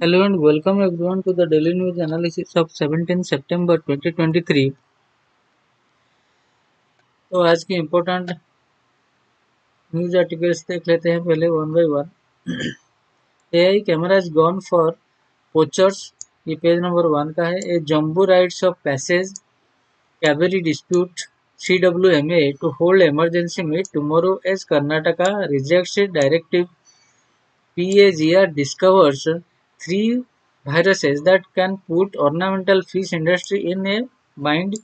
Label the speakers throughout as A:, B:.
A: Hello and welcome everyone to the daily news analysis of 17 September 2023। तो आज की important news articles देख लेते हैं पहले one by one. AI camera is gone for poachers, ये पेज नंबर 1 का है। A jumbo rites of passage Cauvery dispute CWMA to hold emergency meet tomorrow as Karnataka rejects directive। PAGR discovers 3 viruses that can put ornamental fish industry in a bind।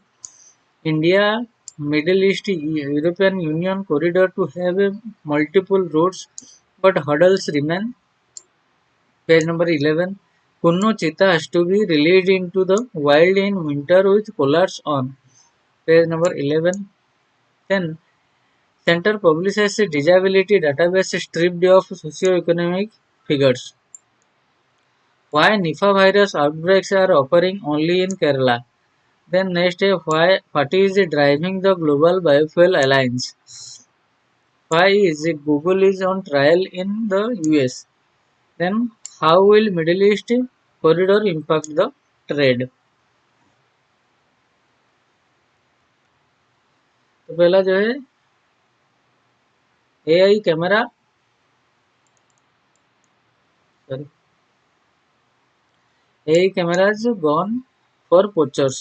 A: India Middle East European Union corridor to have a multiple routes, but hurdles remain। Page number 11. Kunnu cheetahs to be released into the wild in winter with collars on। Page number 11. 10. Center publishes a disability database stripped of socio-economic figures। Why Nipah virus outbreaks are occurring only in Kerala? Then next, what is driving the Global Biofuel Alliance? Why is Google is on trial in the US? Then how will Middle East corridor impact the trade? तो पहला जो है AI camera AI cameras gone for poachers।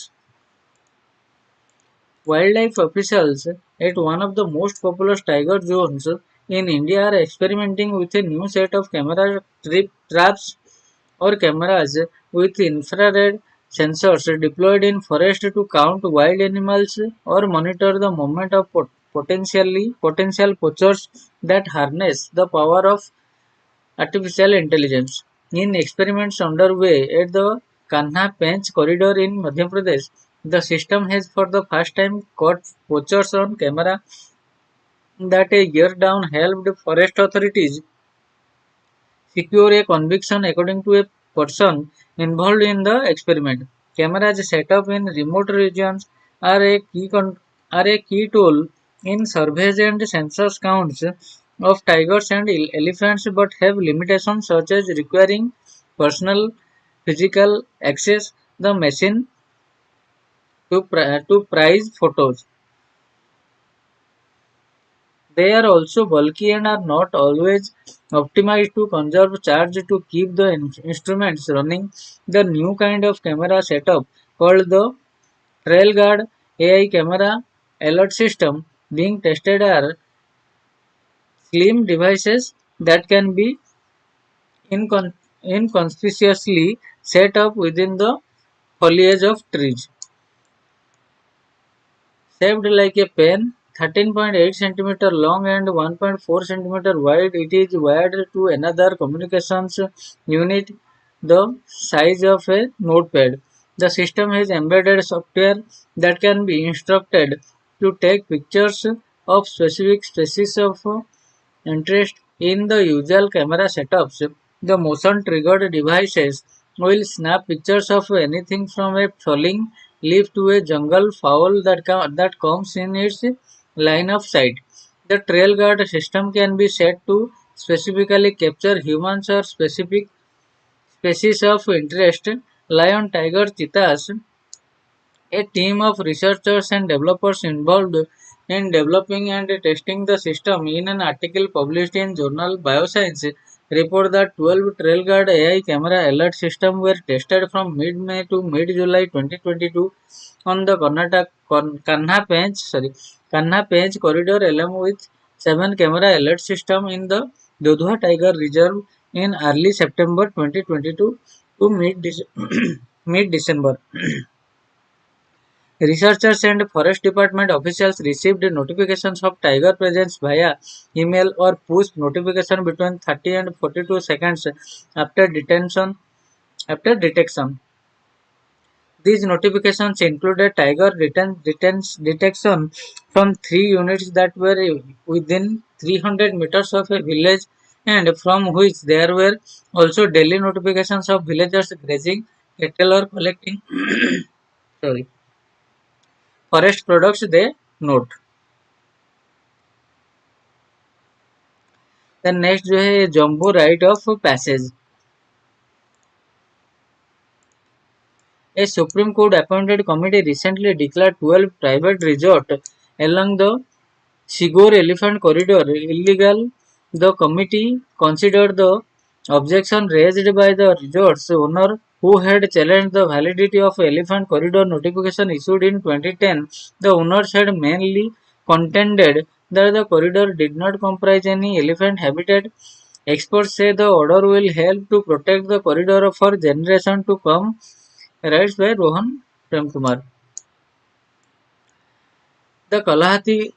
A: Wildlife officials at one of the most populous tiger zones in India are experimenting with a new set of camera traps or cameras with infrared sensors deployed in forest to count wild animals or monitor the movement of potential poachers that harness the power of artificial intelligence। In experiments underway at the Kanha Pench corridor in Madhya Pradesh, the system has for the first time caught poachers on camera that a year down helped forest authorities secure a conviction according to a person involved in the experiment। Cameras set up in remote regions are are a key tool in surveys and census counts of tigers and elephants, but have limitations such as requiring personal physical access the machine to prize photos। They are also bulky and are not always optimized to conserve charge to keep the instruments running। The new kind of camera setup called the Trail Guard AI camera alert system being tested are slim devices that can be inconspicuously set up within the foliage of trees। Shaped like a pen, 13.8 cm long and 1.4 cm wide, it is wired to another communications unit the size of a notepad। The system has embedded software that can be instructed to take pictures of specific species of interest in the usual camera setups. The motion triggered devices will snap pictures of anything from a falling leaf to a jungle fowl that comes in its line of sight। The trail guard system can be set to specifically capture humans or specific species of interest, lion, tiger, cheetahs। A team of researchers and developers involved in developing and testing the system in an article published in journal Bioscience report that 12 TrailGuard AI camera alert systems were tested from mid-May to mid-July 2022 on the Kanha Pench corridor along with 7 camera alert systems in the Dodhwa Tiger Reserve in early September 2022 to mid-December। Researchers and Forest Department officials received notifications of tiger presence via email or push notification between 30 and 42 seconds after detection। These notifications included tiger detection from 3 units that were within 300 meters of a village and from which there were also daily notifications of villagers grazing cattle or collecting sorry forest products, they note। Then next जो है jumbo rite of passage. A Supreme Court appointed committee recently declared 12 private resorts along the Sigor Elephant Corridor illegal. The committee considered the objection raised by the resort's owner who had challenged the validity of Elephant Corridor notification issued in 2010. The owners had mainly contended that the corridor did not comprise any elephant habitat. Experts say the order will help to protect the corridor for generations to come. Writes by Rohan Premkumar. The Kalahati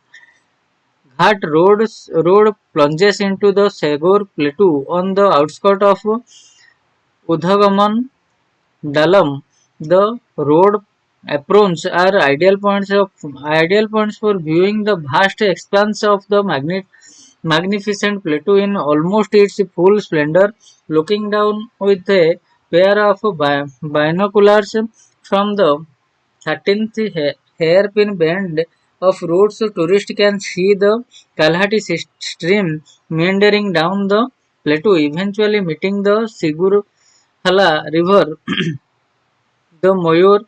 A: Ghat road plunges into the Segor Plateau on the outskirts of Udhagaman Dalam. The road aprons are ideal points for viewing the vast expanse of the magnificent plateau in almost its full splendor. Looking down with a pair of binoculars from the 13th hairpin bend of road, so tourists can see the Kalhati stream meandering down the plateau, eventually meeting the Sigurhala river, the Moyor,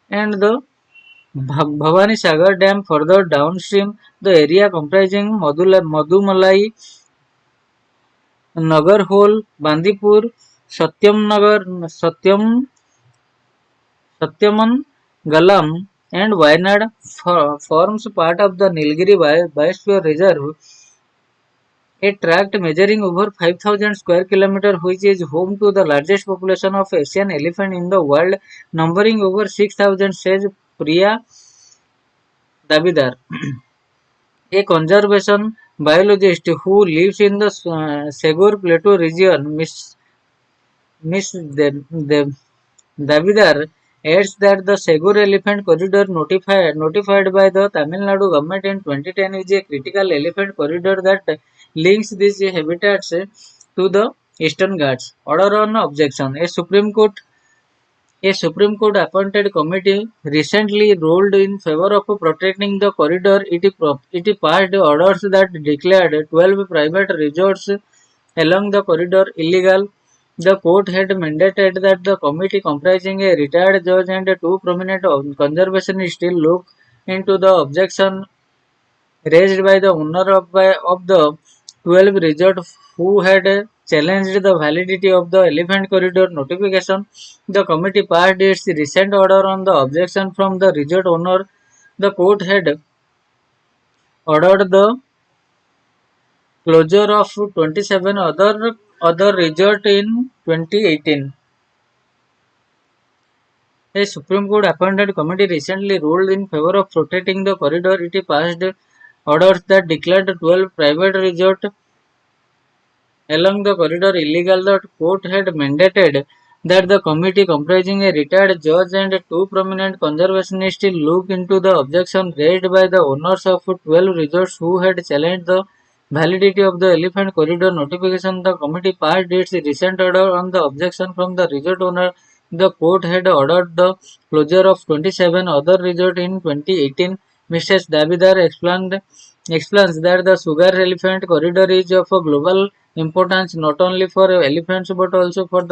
A: and the Bhavani Sagar Dam further downstream. The area comprising Madumalai, Nagarhole, Bandipur, Satyaman, Galam, and Wayanad forms part of the Nilgiri Biosphere Reserve, a tract measuring over 5,000 square kilometers, which is home to the largest population of Asian elephant in the world, numbering over 6,000, says Priya Dabidar, a conservation biologist who lives in the Segor Plateau region. Miss Davidar adds that the Segur Elephant Corridor notified by the Tamil Nadu government in 2010 is a critical elephant corridor that links these habitats to the Eastern Ghats. Order on objection. A Supreme Court appointed committee recently ruled in favor of protecting the corridor. It passed orders that declared 12 private resorts along the corridor illegal. The court had mandated that the committee, comprising a retired judge and two prominent conservationists, still look into the objection raised by the owner of the 12 resort who had challenged the validity of the elephant corridor notification. The committee passed its recent order on the objection from the resort owner. The court had ordered the closure of 27 other resorts in 2018. A Supreme Court appointed committee recently ruled in favor of protecting the corridor. It passed orders that declared 12 private resorts along the corridor illegal. The court had mandated that the committee, comprising a retired judge and two prominent conservationists, look into the objection raised by the owners of 12 resorts who had challenged the validity of the elephant corridor notification. The committee passed its recent order on the objection from the resort owner. The court had ordered the closure of 27 other resorts in 2018. Mrs. Dabidar explains that the Sugar Elephant Corridor is of a global importance not only for elephants but also for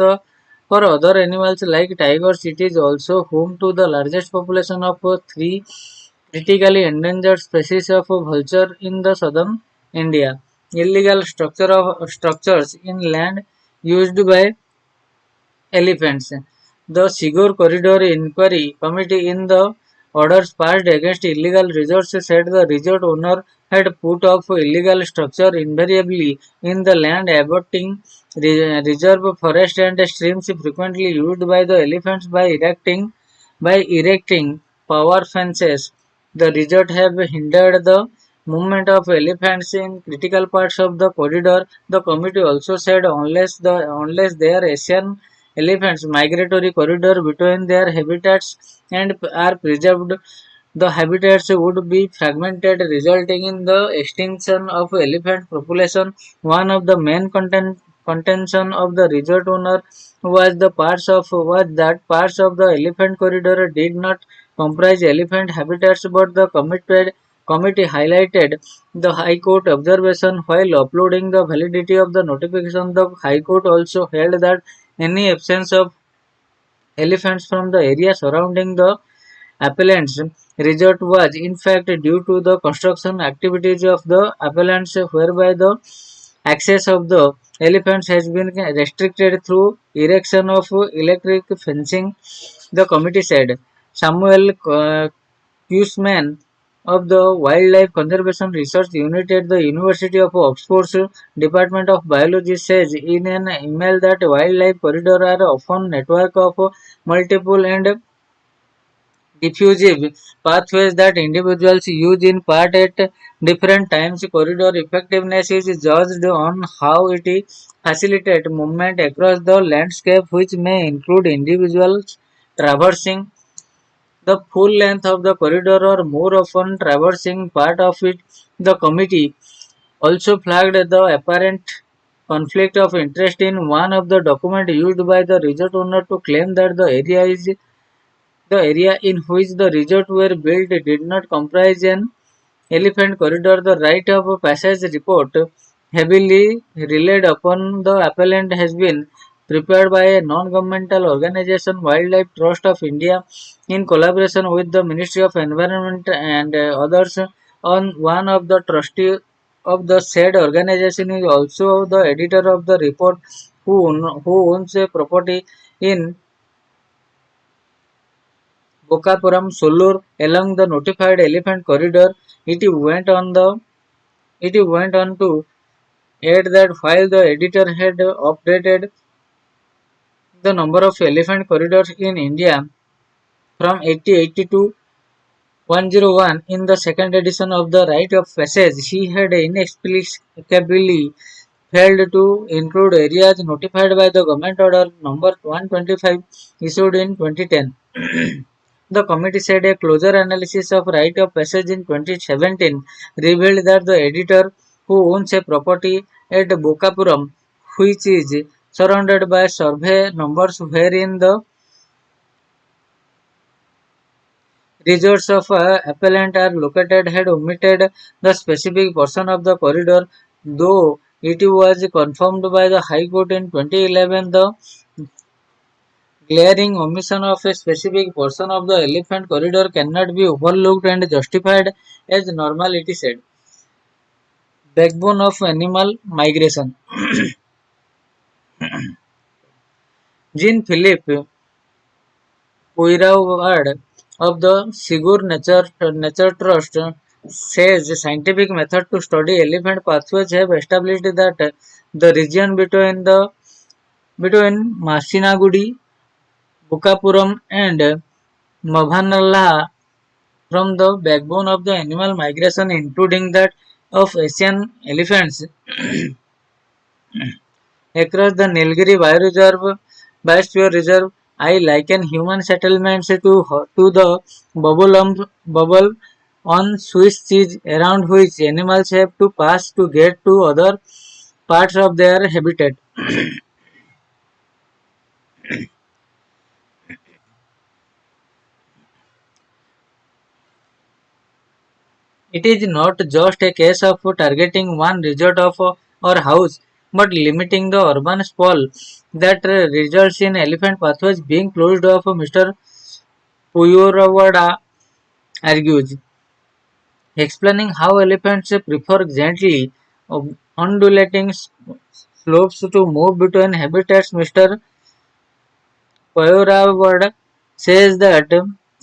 A: other animals like tigers. It is also home to the largest population of three critically endangered species of vulture in the southern India. Illegal structures in land used by elephants. The Sigur Corridor Inquiry Committee, in the orders passed against illegal resorts, said the resort owner had put up illegal structure invariably in the land abutting reserve forest and streams frequently used by the elephants by erecting power fences. The resort have hindered the movement of elephants in critical parts of the corridor. The committee also said unless their Asian elephants migratory corridor between their habitats and are preserved, the habitats would be fragmented, resulting in the extinction of elephant population. One of the main contention of the resort owner was that parts of the elephant corridor did not comprise elephant habitats, but the committee highlighted the High Court observation while uploading the validity of the notification. The High Court also held that any absence of elephants from the area surrounding the appellant's resort was in fact due to the construction activities of the appellants, whereby the access of the elephants has been restricted through erection of electric fencing, the committee said. Samuel Kussman of the Wildlife Conservation Research Unit at the University of Oxford's Department of Biology says in an email that wildlife corridors are often network of multiple and diffusive pathways that individuals use in part at different times. Corridor effectiveness is judged on how it facilitates movement across the landscape, which may include individuals traversing the full length of the corridor or more often traversing part of it. The committee also flagged the apparent conflict of interest in one of the documents used by the resort owner to claim that the area in which the resort were built did not comprise an elephant corridor. The right of passage report, heavily relied upon the appellant, has been prepared by a non-governmental organization, Wildlife Trust of India, in collaboration with the Ministry of Environment and others. On one of the trustees of the said organization is also the editor of the report, who owns a property in Bokapuram, Solur, along the notified elephant corridor. It went on to add that while the editor had updated the number of elephant corridors in India from 8080 to 101 in the second edition of the Right of Passage, he had inexplicably failed to include areas notified by the Government Order number 125 issued in 2010. The committee said a closer analysis of right of passage in 2017 revealed that the editor, who owns a property at Bokapuram, which is surrounded by survey numbers wherein the resorts of appellant are located, had omitted the specific portion of the corridor, though it was confirmed by the High Court in 2011. The glaring omission of a specific portion of the elephant corridor cannot be overlooked and justified as normality said. Backbone of animal migration. Jean-Philippe Poirot of the Sigur Nature Trust says scientific method to study elephant pathways have established that the region between Masinagudi, Bukapuram and Mavanala from the backbone of the animal migration, including that of Asian elephants across the Nilgiri Biosphere Reserve. I liken human settlements to the bubble on Swiss cheese around which animals have to pass to get to other parts of their habitat. It is not just a case of targeting one resort or house, but limiting the urban sprawl that results in elephant pathways being closed off. Mr. Puyorawada argues, explaining how elephants prefer gently undulating slopes to move between habitats. Mr. Poirot says that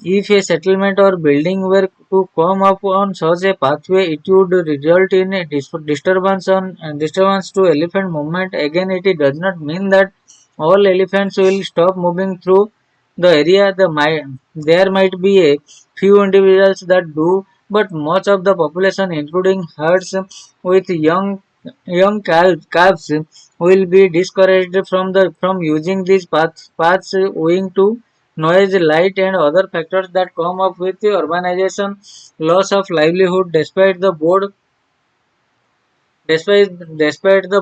A: if a settlement or building were to come up on such a pathway, it would result in a disturbance to elephant movement. Again, it does not mean that all elephants will stop moving through the area. There might be a few individuals that do, but much of the population, including herds with calves, will be discouraged from using these paths owing to noise, light, and other factors that come up with urbanization, loss of livelihood. Despite the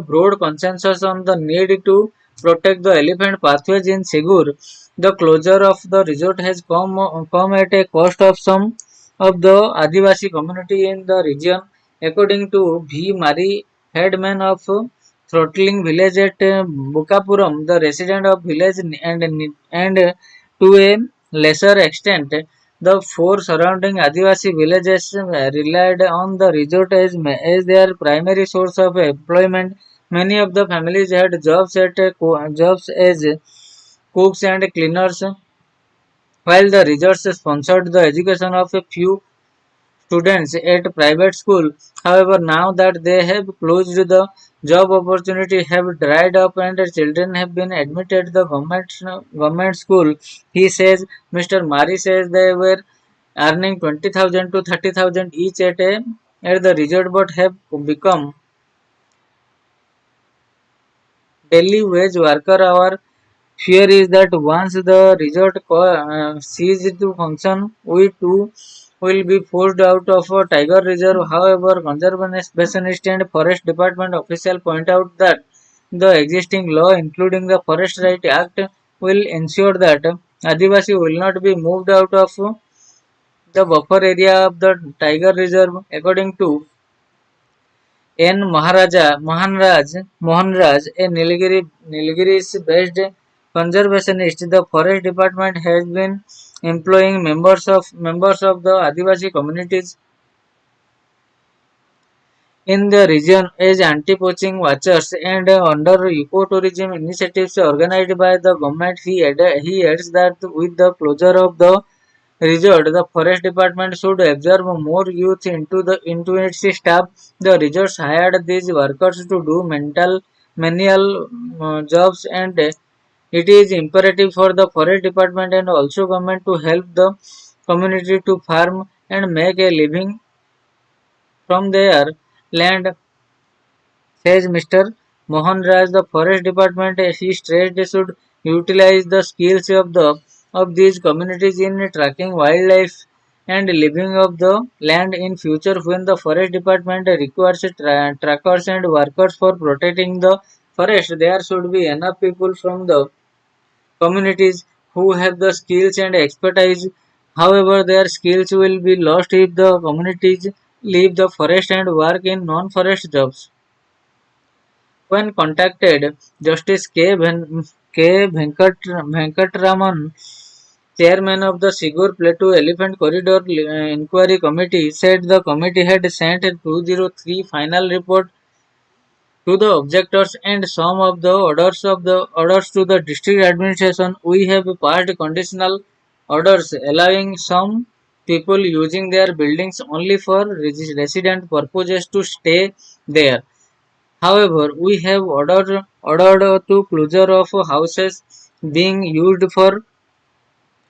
A: broad consensus on the need to protect the elephant pathways in Sigur, the closure of the resort has come at a cost of some of the Adivasi community in the region. According to V. Mari, headman of Throttling village at Bukapuram, the resident of village and To a lesser extent, the four surrounding Adivasi villages relied on the resort as their primary source of employment. Many of the families had jobs as cooks and cleaners, while the resorts sponsored the education of a few students at private school. However, now that they have closed, the job opportunity have dried up and children have been admitted the government school. He says, Mr. Mari says they were earning 20,000 to 30,000 each at the resort, but have become daily wage worker. Our fear is that once the resort ceases to function, we too will be forced out of a tiger reserve. However, conservationists and forest department officials point out that the existing law, including the Forest Right Act, will ensure that Adivasi will not be moved out of the buffer area of the tiger reserve. According to N. Mohanraj, a Nilgiris-based conservationist, the Forest Department has been employing members of the Adivasi communities in the region as anti-poaching watchers and under ecotourism initiatives organized by the government. He adds that with the closure of the resort, the forest department should absorb more youth into its staff. The resorts hired these workers to do manual jobs, and it is imperative for the forest department and also government to help the community to farm and make a living from their land, says Mr. Mohan Raj. The forest department, he stressed, should utilize the skills of these communities in tracking wildlife and living of the land in future. When the forest department requires trackers and workers for protecting the forest, there should be enough people from the communities who have the skills and expertise. However, their skills will be lost if the communities leave the forest and work in non-forest jobs. When contacted, Justice K. Venkatraman, chairman of the Sigur Plateau Elephant Corridor Inquiry Committee, said the committee had sent a 203 final report to the objectors and some of the orders to the district administration. We have passed conditional orders allowing some people using their buildings only for resident purposes to stay there. However, we have ordered to closure of houses being used for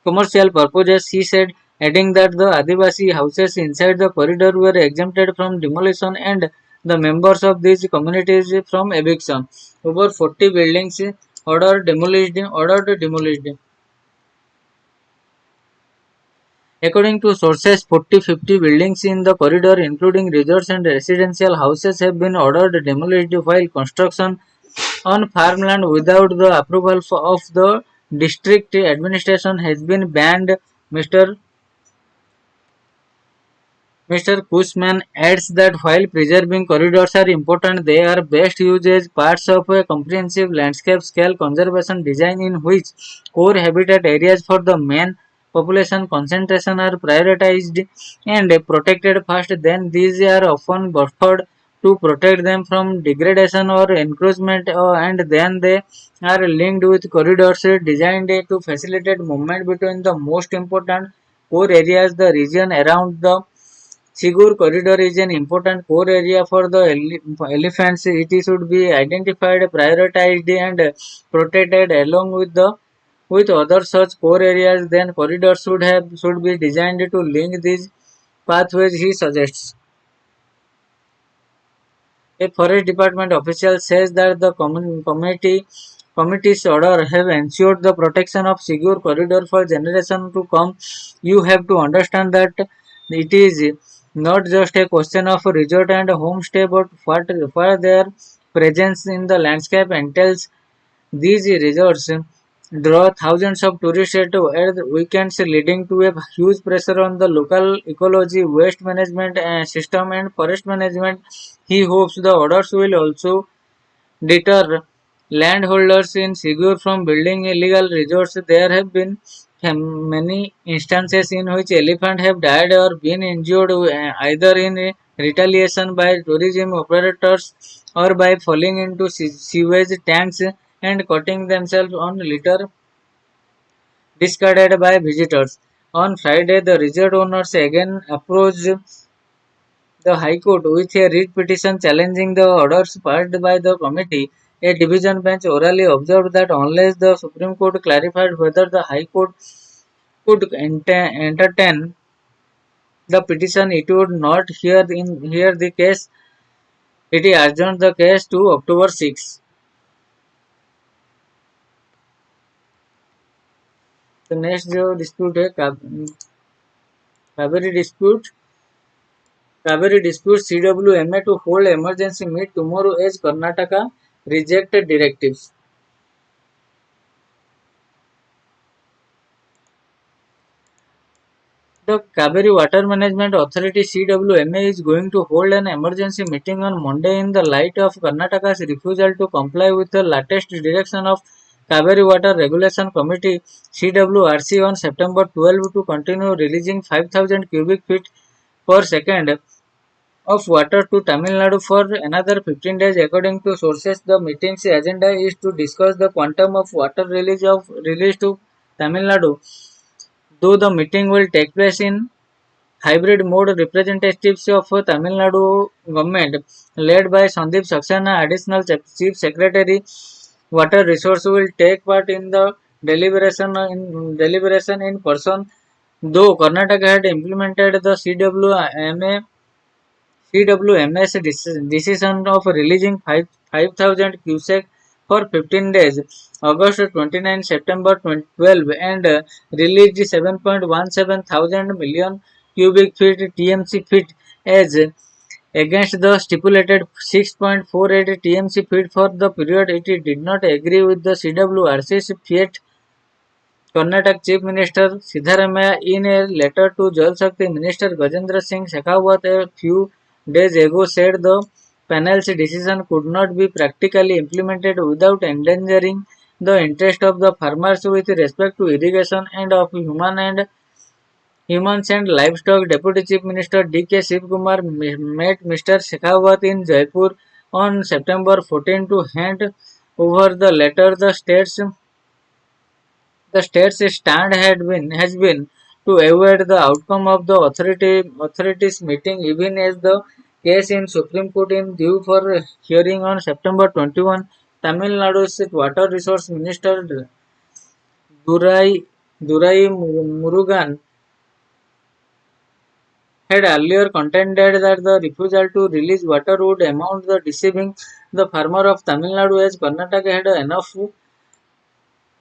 A: commercial purposes, he said, adding that the Adivasi houses inside the corridor were exempted from demolition and the members of these communities from eviction. Over 40 buildings ordered demolished. According to sources, 40-50 buildings in the corridor, including resorts and residential houses, have been ordered demolished, while construction on farmland without the approval of the district administration has been banned. Mr. Mr. Kushman adds that while preserving corridors are important, they are best used as parts of a comprehensive landscape-scale conservation design in which core habitat areas for the main population concentration are prioritized and protected first. Then these are often buffered to protect them from degradation or encroachment, and then they are linked with corridors designed to facilitate movement between the most important core areas. The region around the Sigur corridor is an important core area for the elephants. It should be identified, prioritized, and protected along with other such core areas. Then corridors should be designed to link these pathways. He suggests. A forest department official says that the committee's order have ensured the protection of secure corridor for generations to come. You have to understand that it is not just a question of resort and homestay, but what their presence in the landscape entails. These resorts draw thousands of tourists at weekends, leading to a huge pressure on the local ecology, waste management system, and forest management. He hopes the orders will also deter landholders in Sigur from building illegal resorts. There have been many instances in which elephants have died or been injured either in retaliation by tourism operators or by falling into sewage tanks and cutting themselves on litter discarded by visitors. On Friday, the resort owners again approached the High Court with a writ petition challenging the orders passed by the committee. A division bench orally observed that unless the Supreme Court clarified whether the High Court could entertain the petition, it would not hear the case. It adjourned the case to October 6. The next dispute है Kaveri dispute. Kaveri disputes CWMA to hold emergency meet tomorrow as Karnataka rejected directives. The Kaveri Water Management Authority (CWMA) is going to hold an emergency meeting on Monday in the light of Karnataka's refusal to comply with the latest direction of Kaveri Water Regulation Committee (CWRC) on September 12 to continue releasing 5,000 cubic feet per second of water to Tamil Nadu for another 15 days. According to sources, the meeting's agenda is to discuss the quantum of water release to Tamil Nadu. Though the meeting will take place in hybrid mode, representatives of Tamil Nadu government, led by Sandeep Saxena, additional chief secretary, water resource, will take part in the deliberation in person. Though Karnataka had implemented the CWMS decision of releasing 5,000 cusack for 15 days, August 29, September 12, and released 7.17 thousand million cubic feet (TMC) feet as against the stipulated 6.48 TMC feet for the period. It did not agree with the CWRC's fiat. Karnataka Chief Minister Siddaramaiah, in a letter to Jal Shakti Minister Gajendra Singh Shekhawat a few days ago, said the panel's decision could not be practically implemented without endangering the interest of the farmers with respect to irrigation and of humans and livestock. Deputy Chief Minister D.K. Shivkumar met Mr. Shekhawat in Jaipur on September 14 to hand over the letter. The state's stand has been to avoid the outcome of the authorities meeting, even as the case in Supreme Court is due for hearing on September 21. Tamil Nadu's Water Resource Minister Durai Murugan had earlier contended that the refusal to release water would amount to deceiving the farmer of Tamil Nadu, as Karnataka had enough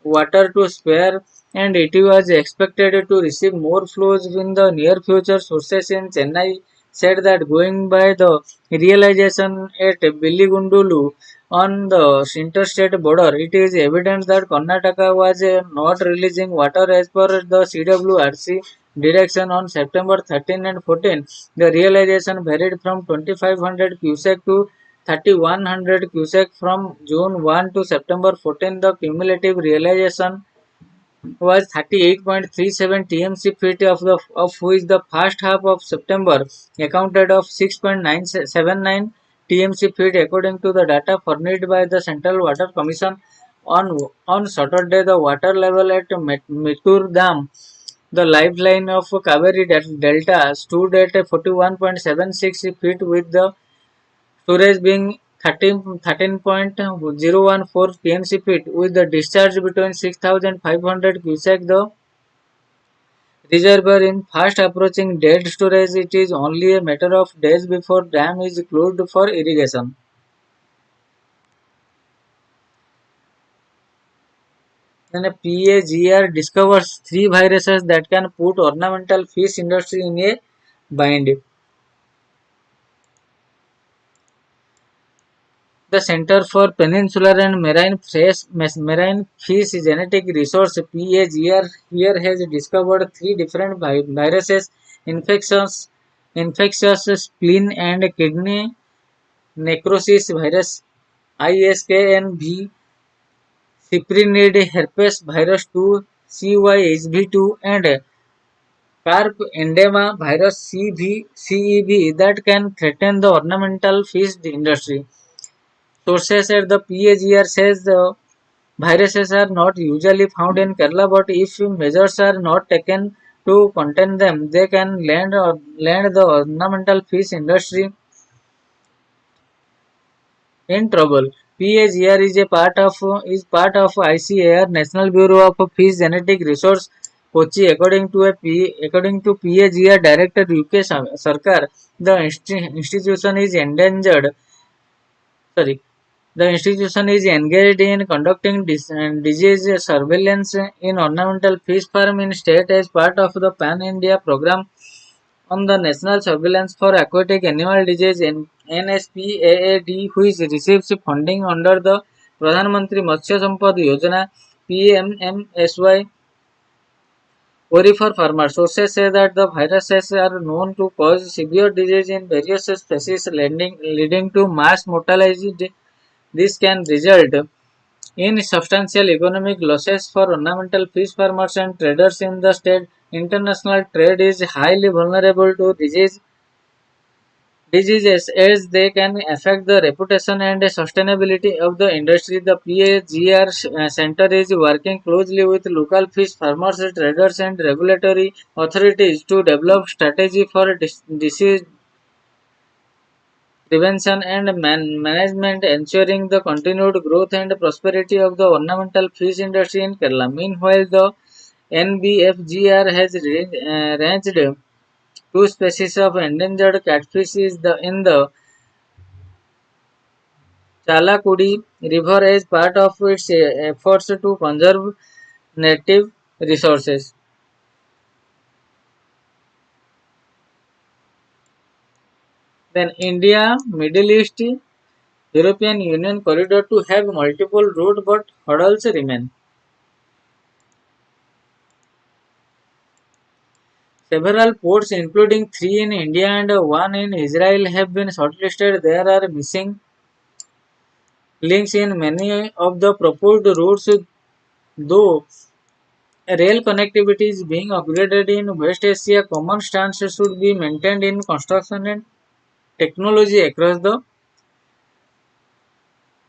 A: water to spare and it was expected to receive more flows in the near future. Sources in Chennai said that going by the realization at Billigundulu on the interstate border, it is evident that Karnataka was not releasing water as per the CWRC direction on September 13 and 14. The realization varied from 2,500 cusack to 3,100 cusack from June 1 to September 14. The cumulative realization was 38.37 TMC feet of which the first half of September accounted of 6.979 TMC feet, according to the data furnished by the Central Water Commission. On Saturday, the water level at Mettur Dam, the lifeline of Kaveri Delta, stood at 41.76 feet, with the storage being 13.014 TMC feet, with the discharge between 6,500 cusack. The reservoir in fast approaching dead storage. It is only a matter of days before dam is closed for irrigation. Then a PAGR discovers 3 viruses that can put ornamental fish industry in a bind. The Center for Peninsular and Marine Fish Genetic Resource (PAGR) here has discovered 3 different viruses: infectious spleen and kidney necrosis virus (ISK) and V. cyprinid herpes virus 2 CYHV2 and carp endema virus CEV that can threaten the ornamental fish industry. Sources at the PAGR says the viruses are not usually found in Kerala, but if measures are not taken to contain them, they can land the ornamental fish industry in trouble. PAGR is part of ICAR National Bureau of Fish Genetic Resource Kochi. According to PAGR Director UK Sarkar, the institution is endangered. Sorry, the institution is engaged in conducting disease surveillance in ornamental fish farm in state as part of the Pan India program on the National Surveillance for Aquatic Animal Disease NSPAAD, which receives funding under the Pradhan Mantri Matsya Sampad Yojana PMMSY. Worry for farmers. Sources say that the viruses are known to cause severe disease in various species, leading to mass mortality. This can result in substantial economic losses for ornamental fish farmers and traders in the state. International trade is highly vulnerable to diseases as they can affect the reputation and sustainability of the industry. The PAGR Center is working closely with local fish farmers, traders, and regulatory authorities to develop strategy for disease prevention and management, ensuring the continued growth and prosperity of the ornamental fish industry in Kerala. Meanwhile, the NBFGR has ranged two species of endangered catfish in the Chalakudi River as part of its efforts to conserve native resources. Then India, Middle East, European Union corridor to have multiple routes, but hurdles remain. Several ports, including three in India and one in Israel, have been shortlisted. There are missing links in many of the proposed routes, though rail connectivity is being upgraded in West Asia. Common stance should be maintained in construction and technology across the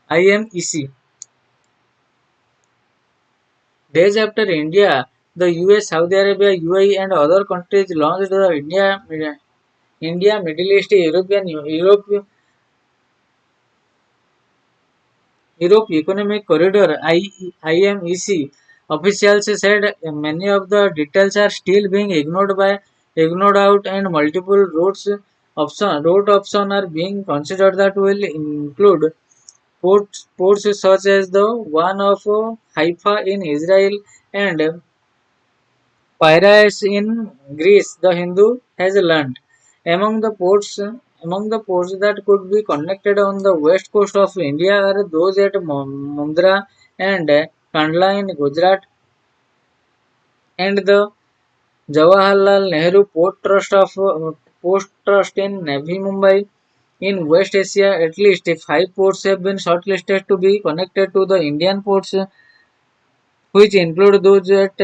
A: IMEC. Days after India, the US, Saudi Arabia, UAE, and other countries launched the India Middle East Europe Economic Corridor (IMEC). Officials said many of the details are still being ignored out, and multiple route options are being considered that will include ports such as the one of Haifa in Israel and Piraeus in Greece. The Hindu has learnt among the ports among the ports that could be connected on the west coast of India are those at Mundra and Kandla in Gujarat and the Jawaharlal Nehru Port Trust in Navi Mumbai. In West Asia, at least five ports have been shortlisted to be connected to the Indian ports, which include those at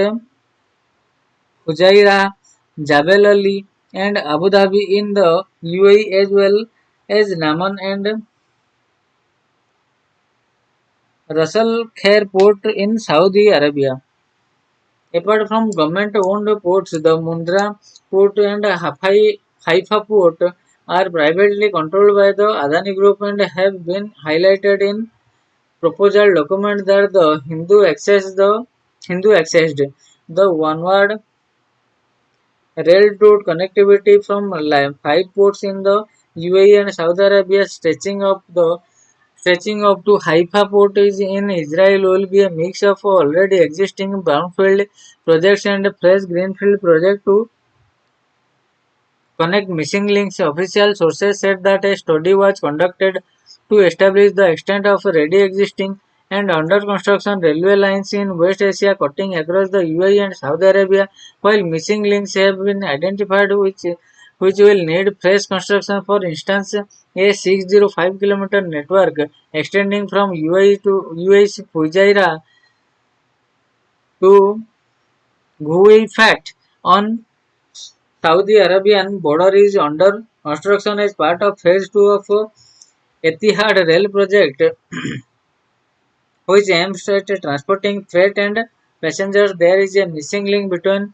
A: Fujairah, Jebel Ali, and Abu Dhabi in the UAE, as well as Daman and Ras Al Khair port in Saudi Arabia. Apart from government-owned ports, the Mundra port and Haifa port are privately controlled by the Adani Group and have been highlighted in proposal document that the Hindu accessed. The onward railroad connectivity from five ports in the UAE and Saudi Arabia stretching up to Haifa port is in Israel will be a mix of already existing brownfield projects and fresh greenfield project to connect missing links. Official sources said that a study was conducted to establish the extent of already existing and under construction railway lines in West Asia cutting across the UAE and Saudi Arabia, while missing links have been identified which will need fresh construction. For instance, a 605-kilometer network extending from UAE to UAE's Fujairah to Gui fact on Saudi Arabian border is under construction as part of phase 2 of Etihad rail project, which aims at transporting freight and passengers. There is a missing link between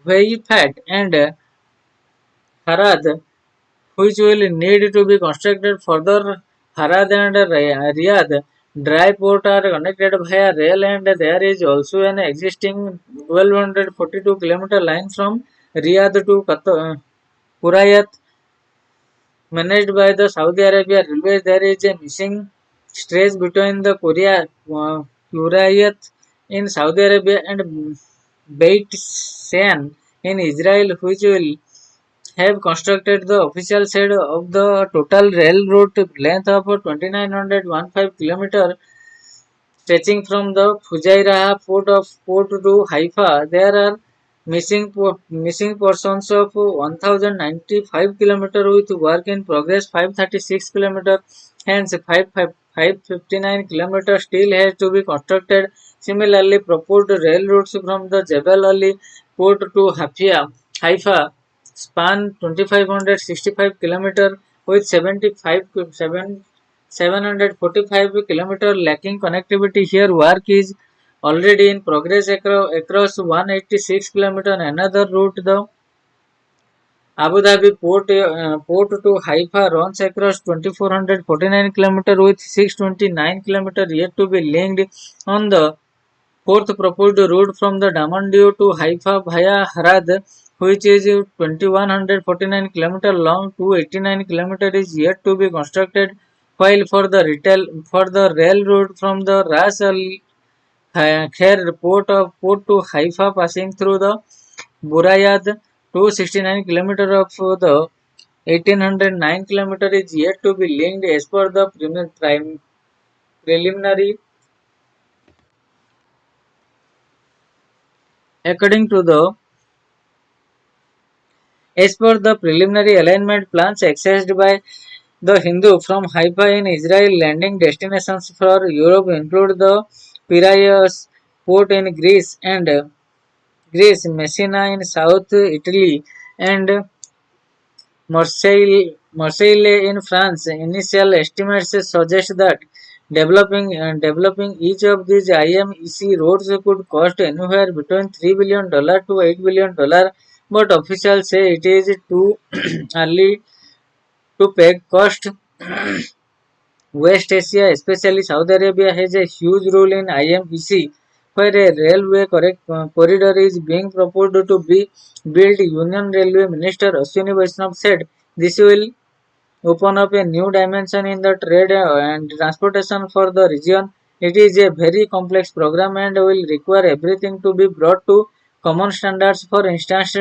A: Weifat and Harad, which will need to be constructed further. Harad and Riyadh dry port are connected via rail, and there is also an existing 1242-kilometer line from Riyadh to Kurayat managed by the Saudi Arabia Railways. There is a missing stretch between the Kurayat in Saudi Arabia and Beit Shean in Israel, which will have constructed the official side of the total railroad length of 2915 km stretching from the Fujairah port to Haifa. There are missing portions of 1095 km with work in progress 536 km. Hence 559 km still has to be constructed. Similarly, proposed railroads from the Jebel Ali port to Haifa span 2565 km with 745 km lacking connectivity. Here work is already in progress across 186 km. Another route, the Abu Dhabi port to Haifa, runs across 2449 km with 629 km yet to be linked on the fourth proposed route from the Damandio to Haifa via Harad, which is 2149 km long. 289 km is yet to be constructed, while for the railroad from the Ras Al Khair port to Haifa passing through the Burayad, 269 km of the 1809 km is yet to be linked as per the preliminary. According to the As per the preliminary alignment plans accessed by the Hindu from Haifa in Israel, landing destinations for Europe include the Piraeus port in Greece, Messina in South Italy, and Marseille in France. Initial estimates suggest that developing each of these IMEC roads could cost anywhere between $3 billion to $8 billion, but officials say it is too early to peg cost. West Asia, especially Saudi Arabia, has a huge role in IMEC, where a railway corridor is being proposed to be built. Union Railway Minister Ashwini Vaishnav said this will open up a new dimension in the trade and transportation for the region. It is a very complex program and will require everything to be brought to common standards. For instance,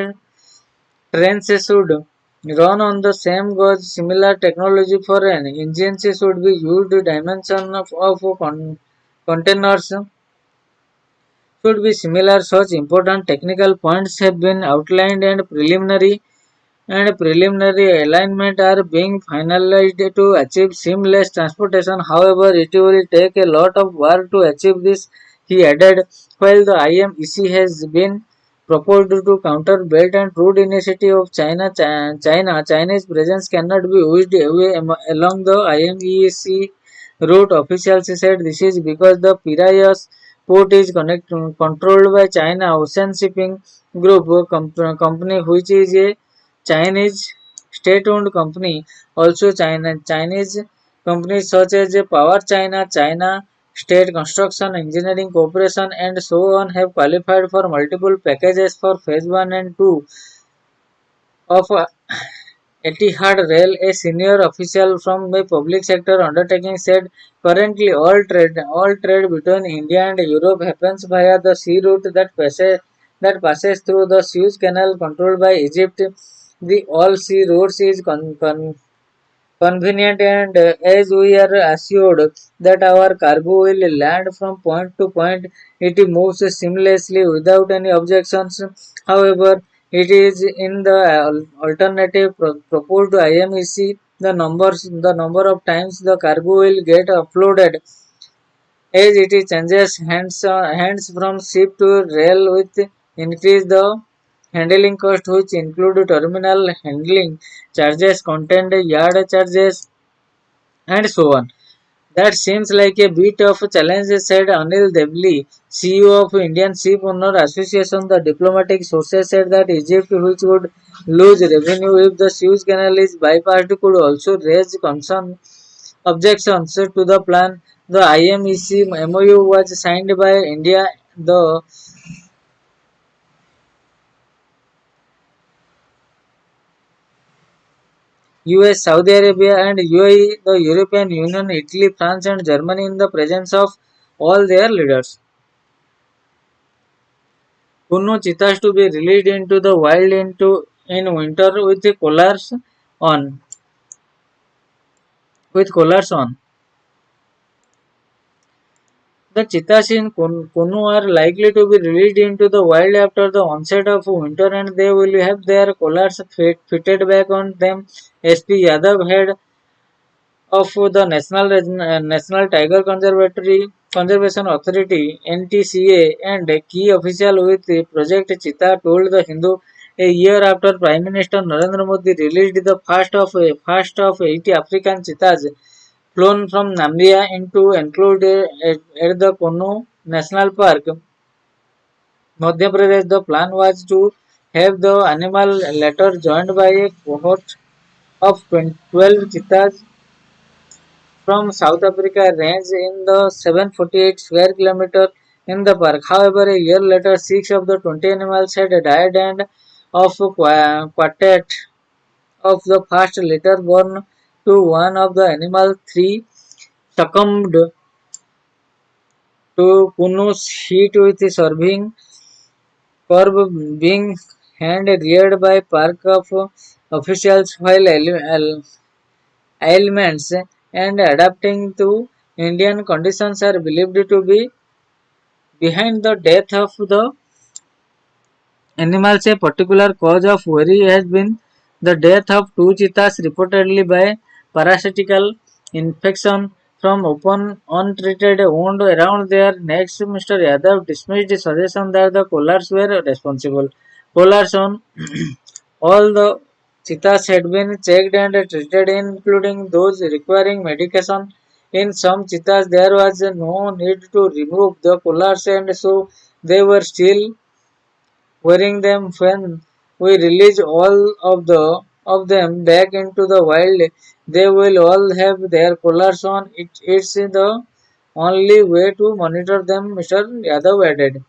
A: trains should run on the same gauge. Similar technology for an engine should be used. Dimension of containers should be similar. Such important technical points have been outlined and preliminary alignment are being finalized to achieve seamless transportation. However, it will take a lot of work to achieve this, he added. While the IMEC has been proposed to counter Belt and Road Initiative of Chinese presence cannot be wished away along the IMEC route. Officials said this is because the Piraeus port is controlled by China Ocean Shipping Group company, which is a Chinese state-owned company. Also, Chinese companies such as Power China, China State Construction Engineering Corporation, and so on have qualified for multiple packages for phase 1 and 2 of Etihad Rail. A senior official from a public sector undertaking said, currently all trade between India and Europe happens via the sea route that passes through the Suez Canal controlled by Egypt. The all sea routes is convenient, and as we are assured that our cargo will land from point to point, it moves seamlessly without any objections. However, it is in the alternative proposed IMEC, the number of times the cargo will get uploaded as it changes hands from ship to rail with increase the handling cost which include terminal handling charges, content yard charges and so on. That seems like a bit of a challenge, said Anil Devli, CEO of Indian Ship Owner Association. The diplomatic sources said that Egypt, which would lose revenue if the Suez Canal is bypassed, could also raise objections to the plan. The IMEC MOU was signed by India, the US, Saudi Arabia, and UAE, the European Union, Italy, France, and Germany in the presence of all their leaders. Kuno cheetahs to be released into the wild in winter with the on collars on. The cheetahs in Kuno are likely to be released into the wild after the onset of winter and they will have their collars fitted back on them. SP Yadav, head of the National Tiger Conservation Authority (NTCA) and a key official with Project Cheetah, told the Hindu a year after Prime Minister Narendra Modi released the first of 80 African cheetahs flown from Namibia into enclosed at the Konno National Park, Madhya Pradesh. The plan was to have the animal later joined by a cohort of 12 cheetahs from South Africa range in the 748 square kilometer in the park. However, a year later, 6 of the 20 animals had died and of quartet of the first litter born to one of the animal, 3 succumbed to Kunu's heat with serving curb being hand reared by park of officials while ailments and adapting to Indian conditions are believed to be behind the death of the animals. A particular cause of worry has been the death of two cheetahs reportedly by parasitical infection from open untreated wound around their necks. Mr. Yadav dismissed the suggestion that the collars were responsible. Collars on all the cheetahs had been checked and treated, including those requiring medication. In some cheetahs, there was no need to remove the collars, and so they were still wearing them. When we release all of them back into the wild, they will all have their collars on. It's the only way to monitor them, Mr. Yadav added.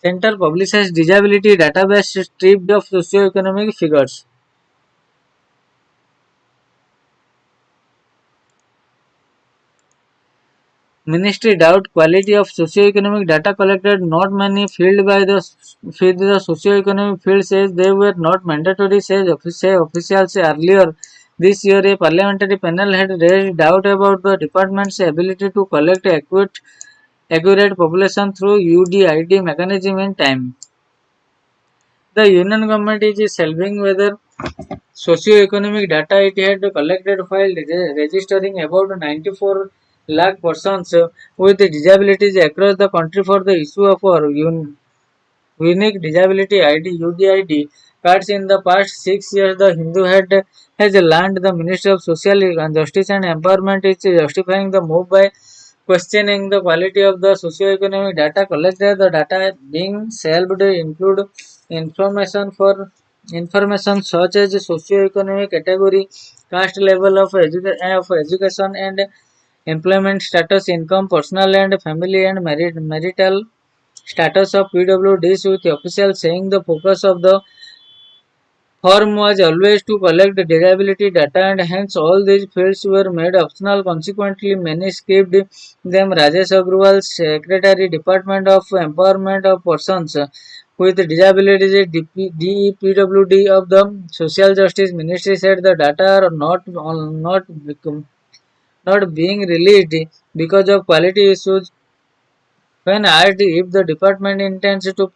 A: Center publishes disability database stripped of socioeconomic figures. Ministry doubt quality of socio-economic data collected. Not many filled by the socio-economic field says they were not mandatory, say officials earlier this year. A parliamentary panel had raised doubt about the department's ability to collect accurate population through UDID mechanism in time. The union government is shelving whether socio-economic data it had collected while registering about 94 lakh persons with disabilities across the country for the issue of unique disability ID (UDID) cards in the past 6 years. The Hindu has learned the Ministry of Social Justice and Empowerment is justifying the move by questioning the quality of the socio-economic data collected. The data being shelved include information for information such as socio-economic category, caste level of education and employment status, income, personal and family and marital status of PWDs, with officials saying the focus of the firm was always to collect disability data and hence all these fields were made optional. Consequently, many skipped them. Rajesh Agrawal, Secretary, Department of Empowerment of Persons with Disabilities, DEPWD of the Social Justice Ministry, said the data are not being released because of quality issues When asked if the department intends to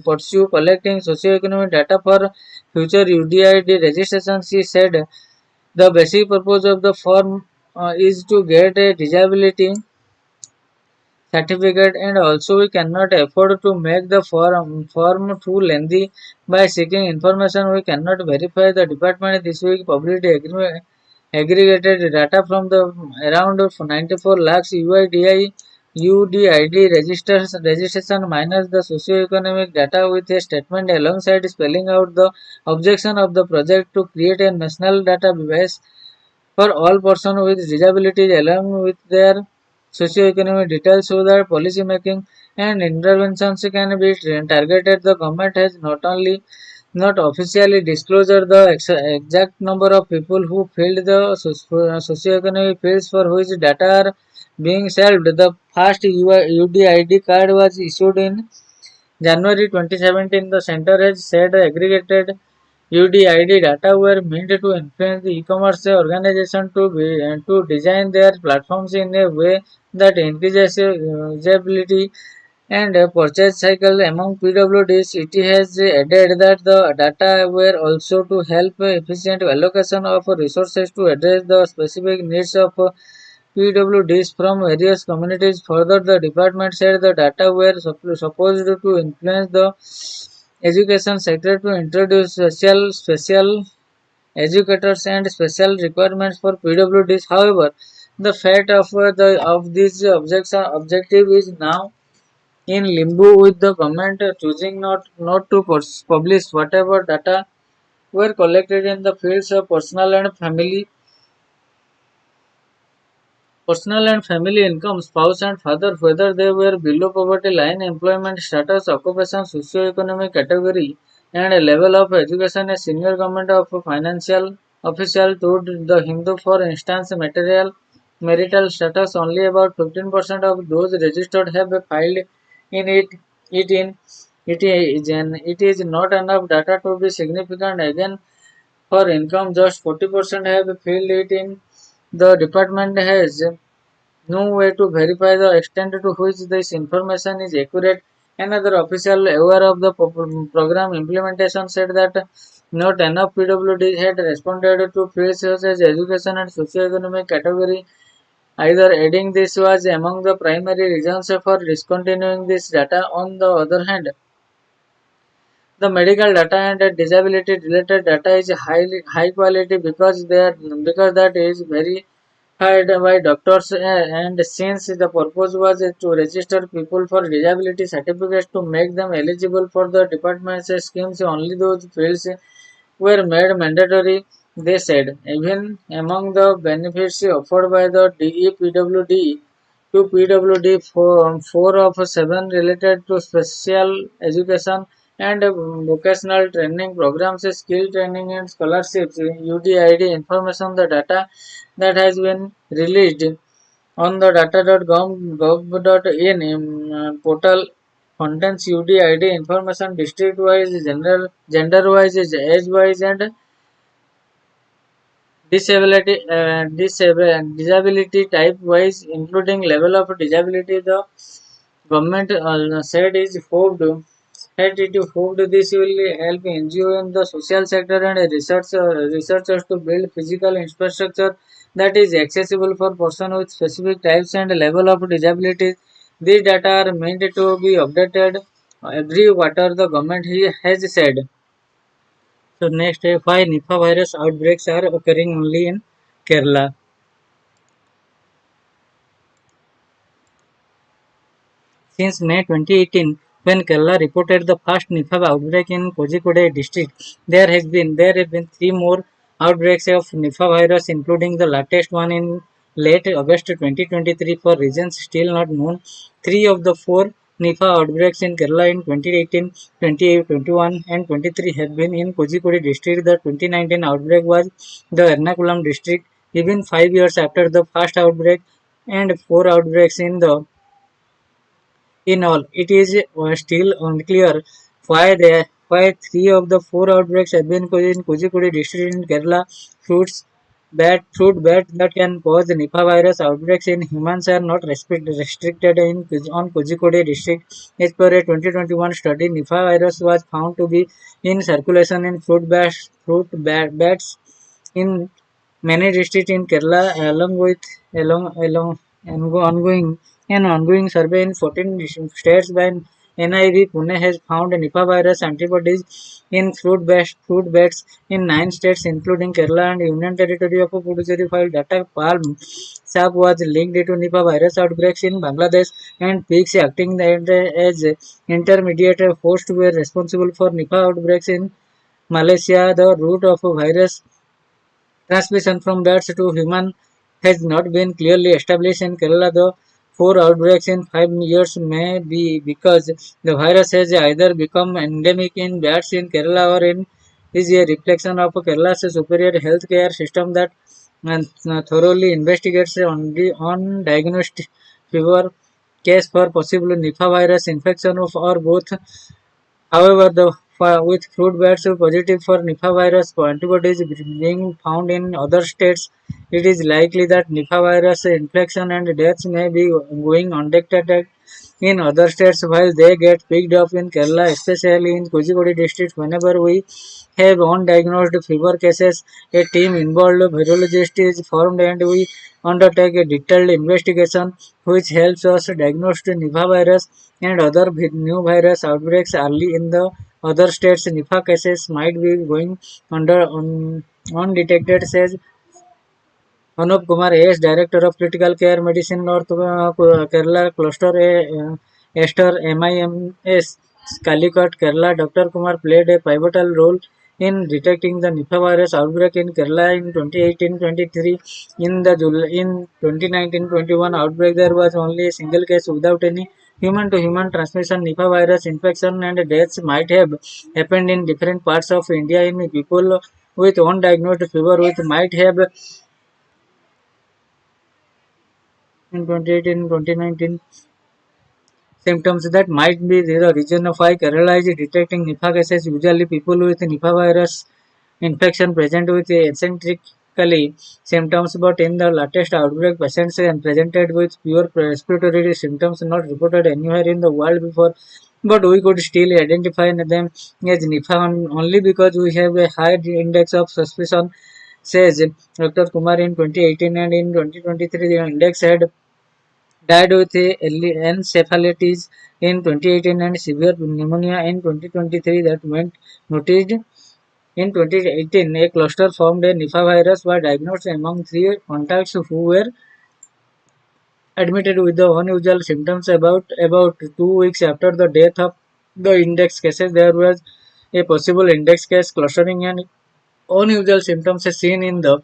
A: pursue collecting socioeconomic data for future UDID registration, she said the basic purpose of the form is to get a disability certificate, and also we cannot afford to make the form too lengthy by seeking information we cannot verify. The department this week published aggregated data from the around 94 lakhs UDID registration minus the socio-economic data with a statement alongside spelling out the objection of the project to create a national database for all persons with disabilities along with their socio-economic details so that policy making and interventions can be targeted. The government has not only not officially disclosed the exact number of people who filled the socio-economic fields for which data are being served. The first UDID card was issued in January 2017. The center has said aggregated UDID data were meant to influence the e-commerce organization to design their platforms in a way that increases usability and purchase cycle among PWDs. It has added that the data were also to help efficient allocation of resources to address the specific needs of PWDs from various communities. Further, the department said the data were supposed to influence the education sector to introduce special educators and special requirements for PWDs. However, the fate of this objective is now in limbo, with the government choosing not to publish whatever data were collected in the fields of personal and family income, spouse and father, whether they were below poverty line, employment status, occupation, socio-economic category, and a level of education. A senior government of financial official told the Hindu, for instance, marital status. Only about 15% of those registered have filed in it. It in it is not enough data to be significant. Again, for income, just 40% have filled it in. The department has no way to verify the extent to which this information is accurate. Another official aware of the program implementation said that not enough PWDs had responded to fields such as education and socio-economic category. Either adding this was among the primary reasons for discontinuing this data. On the other hand, the medical data and disability related data is high quality because that is very hired by doctors, and since the purpose was to register people for disability certificates to make them eligible for the department's schemes, only those fields were made mandatory. They said even among the benefits offered by the DEPWD to PWD, four of seven related to special education and vocational training programs, skill training and scholarships. UDID information, the data that has been released on the data.gov.in portal contains UDID information district wise, gender wise, age wise, and disability type wise, including level of disability. The government said it hoped this will help NGO in the social sector and researchers to build physical infrastructure that is accessible for persons with specific types and level of disabilities. These data are meant to be updated every quarter, the government has said. So next, why Nipah virus outbreaks are occurring only in Kerala. Since May 2018, when Kerala reported the first Nipah outbreak in Kozhikode district, there have been three more outbreaks of Nipah virus, including the latest one in late August 2023 for reasons still not known. Three of the four Nipah outbreaks in Kerala in 2018, 2021, and 23 have been in Kozhikode district. The 2019 outbreak was the Ernakulam district. Even 5 years after the first outbreak, and four outbreaks in all, it is still unclear why three of the four outbreaks have been in Kozhikode district in Kerala. Fruits fruit bats that can cause Nipah virus outbreaks in humans are not restricted on Kozhikode district. As per a 2021 study, Nipah virus was found to be in circulation in bats in many districts in Kerala, along with along ongoing an ongoing survey in 14 states by NIV. Pune has found Nipah virus antibodies in fruit bats in 9 states, including Kerala and Union Territory of Puducherry, while data palm sap was linked to Nipah virus outbreaks in Bangladesh, and pigs acting as intermediate hosts were responsible for Nipah outbreaks in Malaysia. The route of a virus transmission from bats to human has not been clearly established in Kerala. The 4 outbreaks in 5 years may be because the virus has either become endemic in bats in Kerala or is a reflection of Kerala's superior healthcare system that thoroughly investigates on diagnosed fever case for possible Nipah virus infection of or both. However, with fruit bats positive for Nipah virus antibodies being found in other states, it is likely that Nipah virus infection and deaths may be going undetected in other states while they get picked up in Kerala, especially in Kozhikode district. Whenever we have undiagnosed fever cases, a team involved virologist is formed and we undertake a detailed investigation which helps us diagnose Nipah virus and other new virus outbreaks early in the other states. Nipah cases might be going undetected, says Anup Kumar AS, Director of Critical Care Medicine, North Kerala Cluster Esther MIMS, Calicut, Kerala. Dr. Kumar played a pivotal role in detecting the Nipah virus outbreak in Kerala in 2018-23. In 2019-21 outbreak, there was only a single case without any human-to-human transmission. Nipah virus infection and deaths might have happened in different parts of India in people with undiagnosed fever, which might have in 2018-2019 symptoms that might be the reason of why Kerala is detecting Nipah cases. Usually, people with Nipah virus infection present with eccentrically symptoms, but in the latest outbreak, patients presented with pure respiratory symptoms not reported anywhere in the world before. But we could still identify them as Nipah only because we have a high index of suspicion, says Dr. Kumar. In 2018 and in 2023, the index had died with encephalitis in 2018 and severe pneumonia in 2023 that went noticed. In 2018, a cluster formed a Nipah virus was diagnosed among 3 contacts who were admitted with the unusual symptoms. About 2 weeks after the death of the index cases, there was a possible index case clustering and unusual symptoms seen in the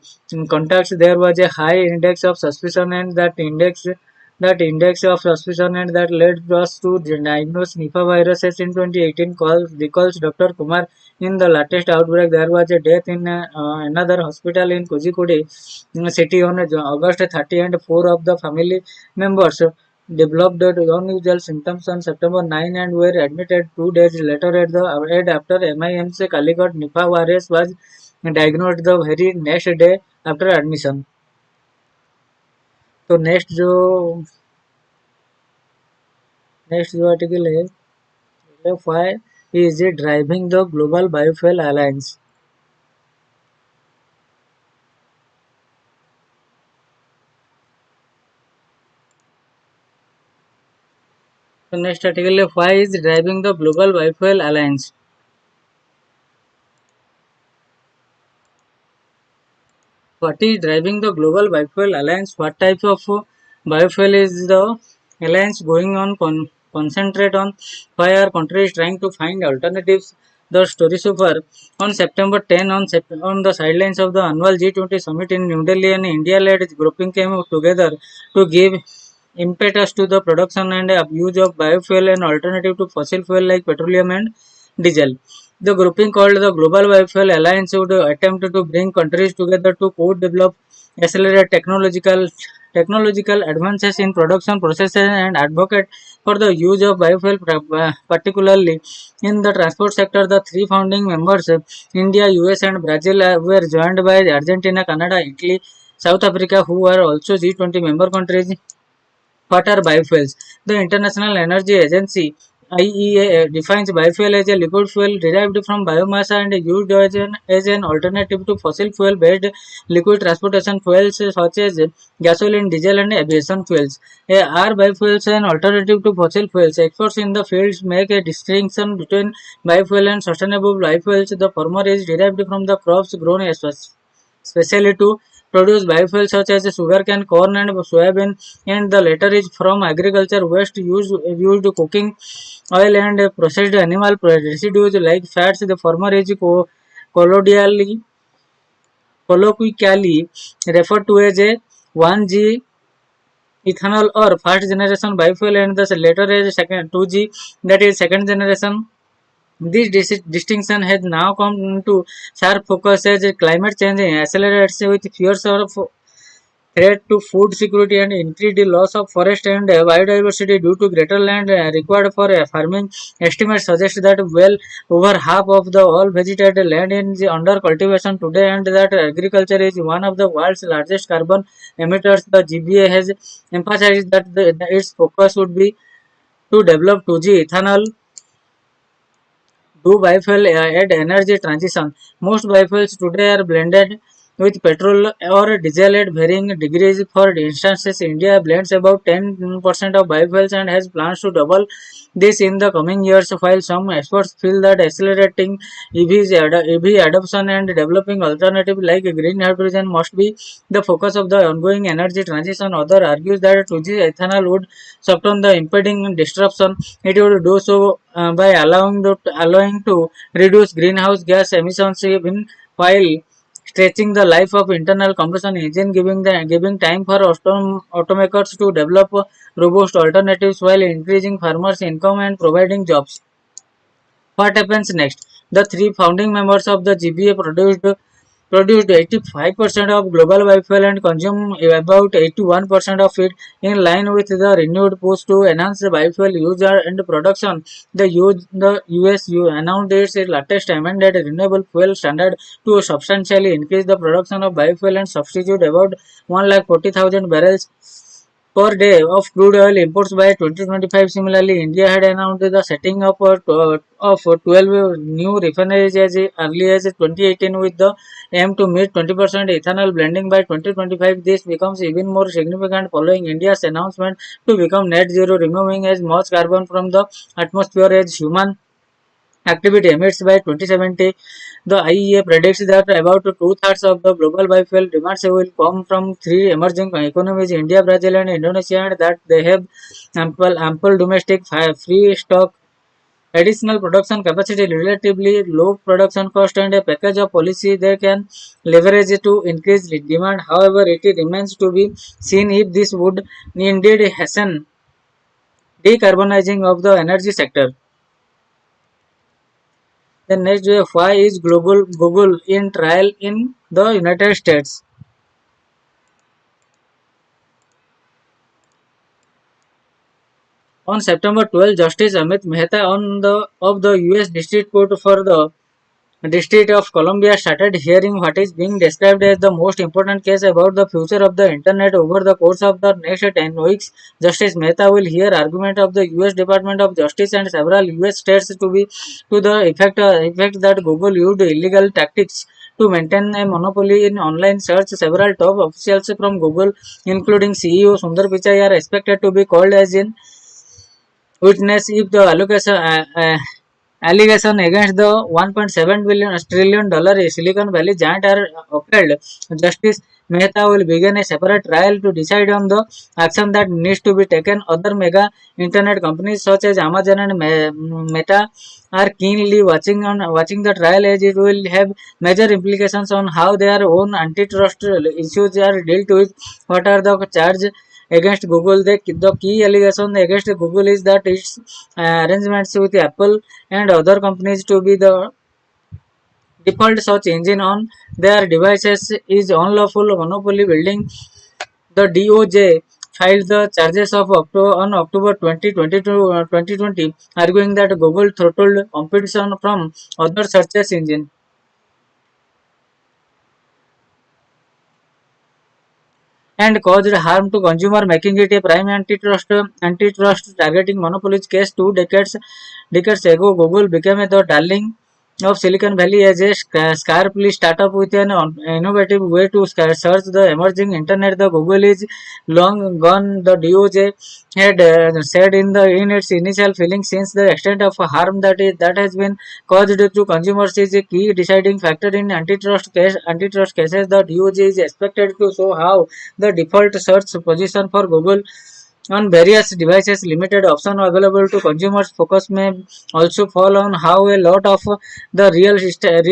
A: contacts. There was a high index of suspicion, and that index of suspicion and that led us to diagnose Nipah viruses in 2018. Recalls Dr. Kumar. In the latest outbreak, there was a death in another hospital in Kozhikode city on August 30, and 4 of the family members developed unusual symptoms on September 9 and were admitted 2 days later at the after MIMC Calicut. Nipah virus was diagnosed the very next day after admission. तो next जो article है why is it driving the global biofuel alliance. तो next article है why is driving the global biofuel alliance. What is driving the global biofuel alliance? What type of biofuel is the alliance going on? Concentrate on why are countries trying to find alternatives. The story super. On September 10, on the sidelines of the annual G20 summit in New Delhi, an India-led grouping came together to give impetus to the production and use of biofuel and alternative to fossil fuel like petroleum and diesel. The grouping called the Global Biofuel Alliance would attempt to bring countries together to co-develop, accelerate technological technological advances in production processes and advocate for the use of biofuel, particularly in the transport sector. The three founding members, India, US, and Brazil, were joined by Argentina, Canada, Italy, South Africa, who are also G20 member countries. What are biofuels? The International Energy Agency (IEA) defines biofuel as a liquid fuel derived from biomass and used as an alternative to fossil fuel-based liquid transportation fuels such as gasoline, diesel, and aviation fuels. Are biofuels an alternative to fossil fuels? Experts in the field make a distinction between biofuel and sustainable biofuels. The former is derived from the crops grown specially to produce biofuels such as sugarcane, corn, and soybean, and the latter is from agriculture waste used cooking oil and processed animal residues like fats. The former is colloquially colloquially referred to as a 1G ethanol or first generation biofuel, and the latter is second 2G, that is second generation. This distinction has now come into sharp focus as climate change accelerates with fears of threat to food security and increased loss of forest and biodiversity due to greater land required for farming. Estimates suggest that well over half of the all vegetated land is under cultivation today, and that agriculture is one of the world's largest carbon emitters. The GBA has emphasized that its focus would be to develop 2G ethanol do biofuel add energy transition. Most biofuels today are blended with petrol or diesel at varying degrees. For instance, India blends about 10% of biofuels and has plans to double this in the coming years, while some experts feel that accelerating EV adoption and developing alternatives like green hydrogen must be the focus of the ongoing energy transition. Other argues that 2G ethanol would soften the impending disruption. It would do so by allowing to reduce greenhouse gas emissions even while stretching the life of internal combustion engine, giving time for automakers to develop robust alternatives while increasing farmers' income and providing jobs. What happens next? The three founding members of the GBA produced 85% of global biofuel and consume about 81% of it. In line with the renewed push to enhance the biofuel use and production, the USU announced its latest amended renewable fuel standard to substantially increase the production of biofuel and substitute about 140,000 barrels per day of crude oil imports by 2025. Similarly, India had announced the setting up of 12 new refineries as early as 2018 with the aim to meet 20% ethanol blending by 2025. This becomes even more significant following India's announcement to become net zero, removing as much carbon from the atmosphere as human activity emits by 2070. The IEA predicts that about two-thirds of the global biofuel demands will come from three emerging economies, India, Brazil, and Indonesia, and that they have ample domestic free stock, additional production capacity, relatively low production cost, and a package of policy they can leverage to increase demand. However, it remains to be seen if this would indeed hasten decarbonizing of the energy sector. The next why is global Google in trial in the United States. On September 12, Justice Amit Mehta of the U.S. District Court for the District of Columbia started hearing what is being described as the most important case about the future of the Internet. Over the course of the next 10 weeks, Justice Mehta will hear argument of the U.S. Department of Justice and several U.S. states to the effect that Google used illegal tactics to maintain a monopoly in online search. Several top officials from Google, including CEO Sundar Pichai, are expected to be called as in witness if the allegation against the 1.7 billion trillion dollar Silicon Valley giant are upheld. Justice Mehta will begin a separate trial to decide on the action that needs to be taken. Other mega internet companies such as Amazon and Meta are keenly watching the trial as it will have major implications on how their own antitrust issues are dealt with. What are the charges against Google? The key allegation against Google is that its arrangements with Apple and other companies to be the default search engine on their devices is unlawful monopoly building. the DOJ filed the charges on October 2020, arguing that Google throttled competition from other search engines and caused harm to consumer, making it a prime antitrust targeting monopolies case. 2 decades ago, Google became the darling of Silicon Valley as a sharply startup with an innovative way to search the emerging internet. The Google is long gone, the DOJ had said in its initial filing, since the extent of harm that has been caused to consumers is a key deciding factor in antitrust cases. The DOJ is expected to show how the default search position for Google on various devices, limited options available to consumers. Focus may also fall on how a lot of the real estate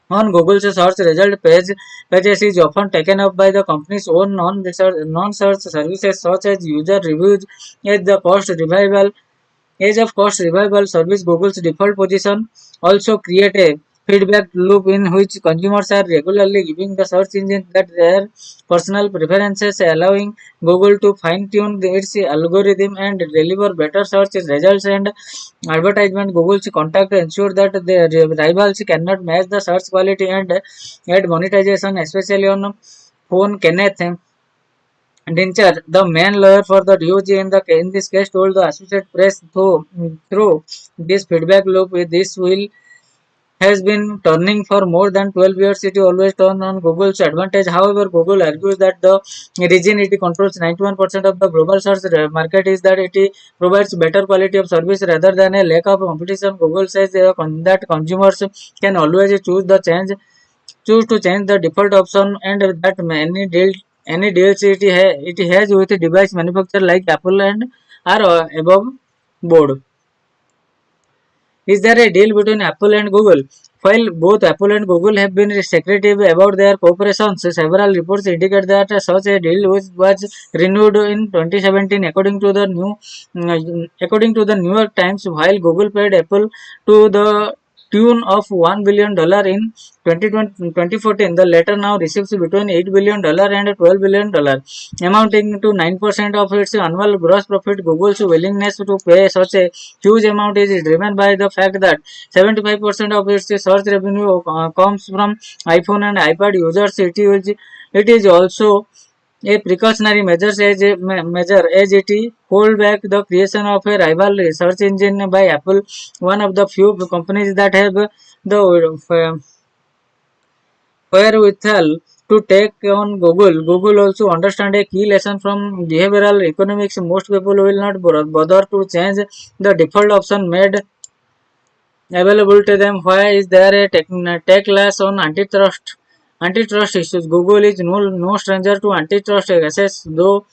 A: on Google's search result pages is often taken up by the company's own non-search services such as user reviews. As the Age of cost revival service, Google's default position also create a feedback loop in which consumers are regularly giving the search engine that their personal preferences, allowing Google to fine-tune its algorithm and deliver better search results and advertisement. Google's contact ensure that their rivals cannot match the search quality and add monetization, especially on phone. Kenneth Dincher, the main lawyer for the DOJ in this case, told the Associated Press, through this feedback loop, this will has been turning for more than 12 years. It always turn on Google's advantage. However, Google argues that the reason it controls 91% of the global search market is that it provides better quality of service rather than a lack of competition. Google says that consumers can always choose to change the default option and that any deals it has with device manufacturer like Apple and are above board. Is there a deal between Apple and Google? While both Apple and Google have been secretive about their cooperations, several reports indicate that such a deal was renewed in 2017, according to the New York Times. While Google paid Apple to the tune of $1 billion in 2014, the latter now receives between $8 billion and $12 billion, amounting to 9% of its annual gross profit. Google's willingness to pay such a huge amount is driven by the fact that 75% of its search revenue comes from iPhone and iPad users. It is also a precautionary measure as it hold back the creation of a rival search engine by Apple, one of the few companies that have the wherewithal to take on Google. Google also understand a key lesson from behavioral economics. Most people will not bother to change the default option made available to them. Why is there a tech class on antitrust issues? Google is no stranger to antitrust cases, though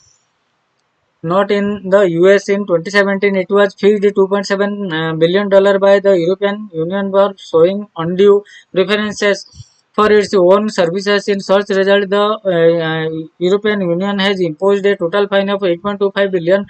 A: not in the US. In 2017, it was fixed $2.7 billion by the European Union for showing undue preferences for its own services in search result. The European Union has imposed a total fine of $8.25 billion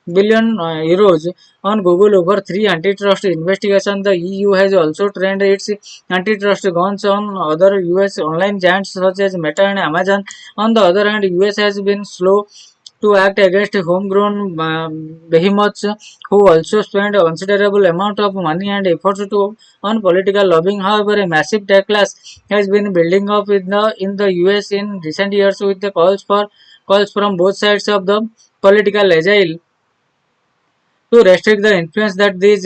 A: euros on Google over 3 antitrust investigations. The EU has also trained its antitrust guns on other US online giants such as Meta and Amazon. On the other hand, US has been slow to act against homegrown behemoths who also spend a considerable amount of money and effort on political lobbying. However, a massive tech class has been building up in the US in recent years with the calls from both sides of the political agile to restrict the influence that these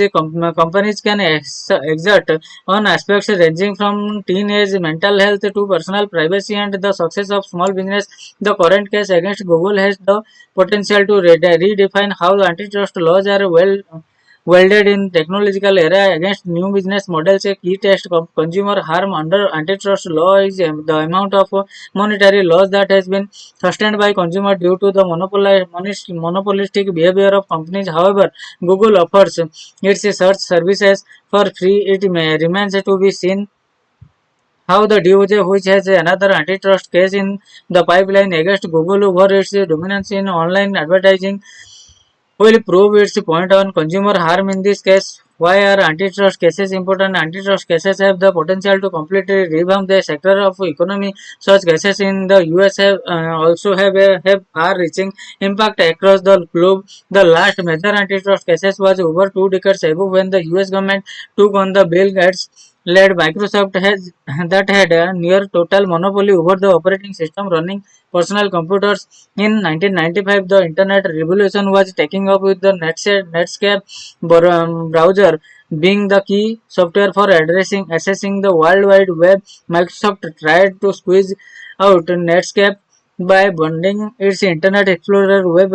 A: companies can exert on aspects ranging from teenage mental health to personal privacy and the success of small business. The current case against Google has the potential to redefine how the antitrust laws are welded in technological era against new business models. A key test of consumer harm under antitrust law is the amount of monetary loss that has been sustained by consumer due to the monopolistic behavior of companies. However, Google offers its search services for free. It remains to be seen how the DOJ, which has another antitrust case in the pipeline against Google over its dominance in online advertising, will prove its point on consumer harm. In this case, Why are antitrust cases important? Antitrust cases have the potential to completely revamp the sector of economy. Such cases in the US also have far-reaching impact across the globe. The last major antitrust cases was over 2 decades ago when the US government took on the Bill Gates led Microsoft has that had a near total monopoly over the operating system running personal computers. In 1995, the internet revolution was taking up with the Netscape browser being the key software for accessing the World Wide Web. Microsoft tried to squeeze out Netscape by bundling its Internet Explorer web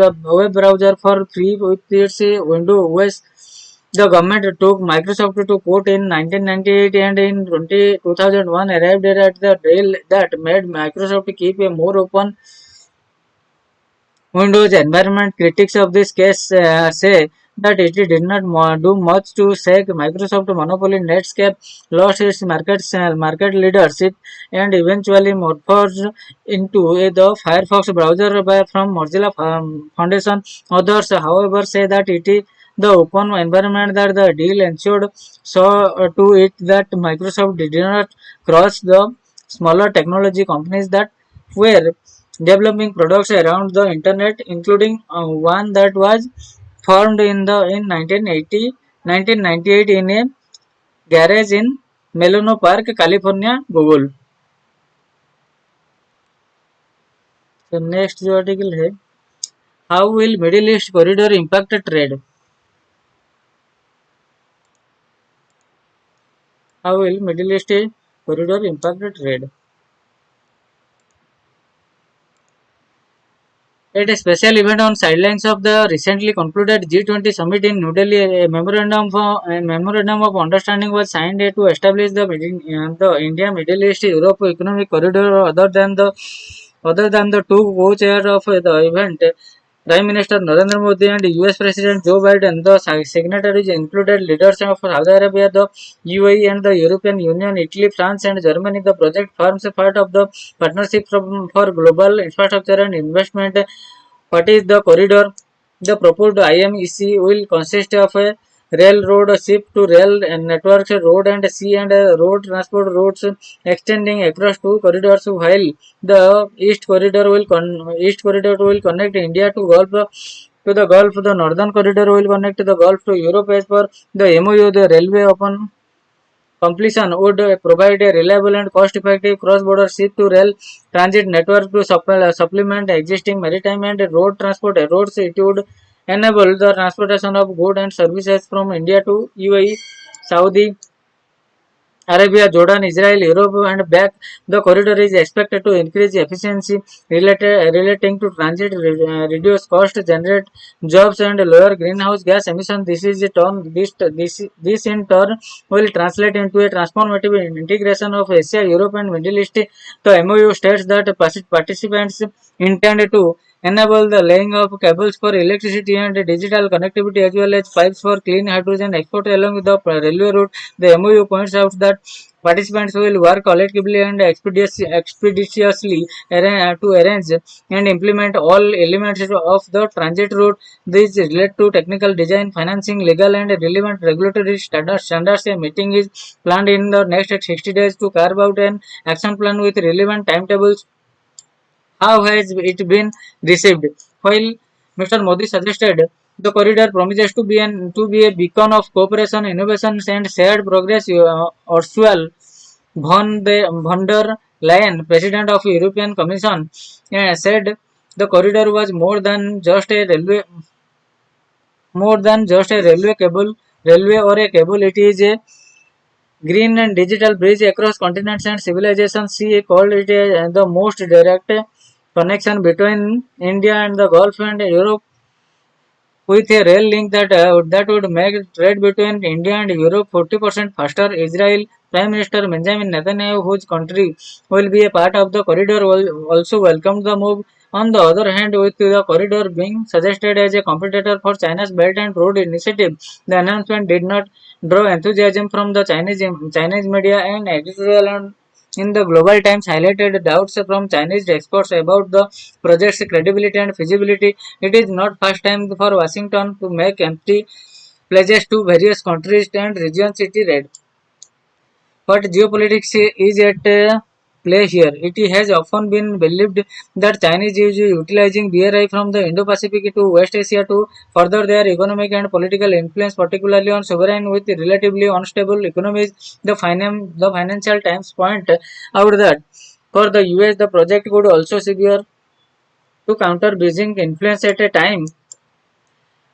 A: browser for free with its Windows OS. The government took Microsoft to court in 1998 and in 2001 arrived at the deal that made Microsoft keep a more open Windows environment. Critics of this case say that it did not do much to shake Microsoft monopoly. Netscape lost its market leadership and eventually morphed into the Firefox browser from Mozilla Foundation. Others, however, say that it is the open environment that the deal ensured saw to it that Microsoft did not cross the smaller technology companies that were developing products around the internet, including one that was formed in 1998 in a garage in Menlo Park, California. Google. तो next जो article है, how will middle east corridor impact trade. How will middle east corridor impact trade. At a special event on sidelines of the recently concluded G20 summit in New Delhi, a memorandum of understanding was signed to establish the India Middle East Europe economic corridor. Other than the two co-chairs of the event, Prime Minister Narendra Modi and US President Joe Biden, the signatories included leaders of Saudi Arabia, the UAE, and the European Union, Italy, France, and Germany. The project forms a part of the Partnership for Global Infrastructure and Investment. What is the corridor? The proposed IMEC will consist of a railroad, ship-to-rail networks, road and sea and road transport routes extending across two corridors. While the East Corridor will connect India to the Gulf, the Northern Corridor will connect the Gulf to Europe. As per the MOU, the railway upon completion would provide a reliable and cost-effective cross-border ship-to-rail transit network to supplement existing maritime and road transport routes. It would enable the transportation of goods and services from India to UAE, Saudi Arabia, Jordan, Israel, Europe, and back. The corridor is expected to increase efficiency relating to transit, reduce cost, generate jobs, and lower greenhouse gas emissions. This in turn will translate into a transformative integration of Asia, Europe, and Middle East. The MOU states that participants intend to enable the laying of cables for electricity and digital connectivity as well as pipes for clean hydrogen export along with the railway route. The MOU points out that participants will work collectively and expeditiously to arrange and implement all elements of the transit route. These relate to technical design, financing, legal and relevant regulatory standards. A meeting is planned in the next 60 days to carve out an action plan with relevant timetables. How has it been received? While Mr. Modi suggested the corridor promises to be a beacon of cooperation, innovation, and shared progress, Ursula von der Leyen, President of European Commission, said the corridor was more than just a railway or a cable. It is a green and digital bridge across continents and civilizations. She called it the most direct connection between India and the Gulf and Europe, with a rail link that would make trade between India and Europe 40% faster. Israel Prime Minister Benjamin Netanyahu, whose country will be a part of the corridor, also welcomed the move. On the other hand, with the corridor being suggested as a competitor for China's Belt and Road Initiative, the announcement did not draw enthusiasm from the Chinese media and editorial in the Global Times highlighted doubts from Chinese experts about the project's credibility and feasibility. It is not first time for Washington to make empty pledges to various countries and regions. It is red. But geopolitics is at play here. It has often been believed that Chinese is utilizing BRI from the Indo-Pacific to West Asia to further their economic and political influence, particularly on sovereign with relatively unstable economies. The Financial Times point out that for the US, the project could also severe to counter Beijing influence at a time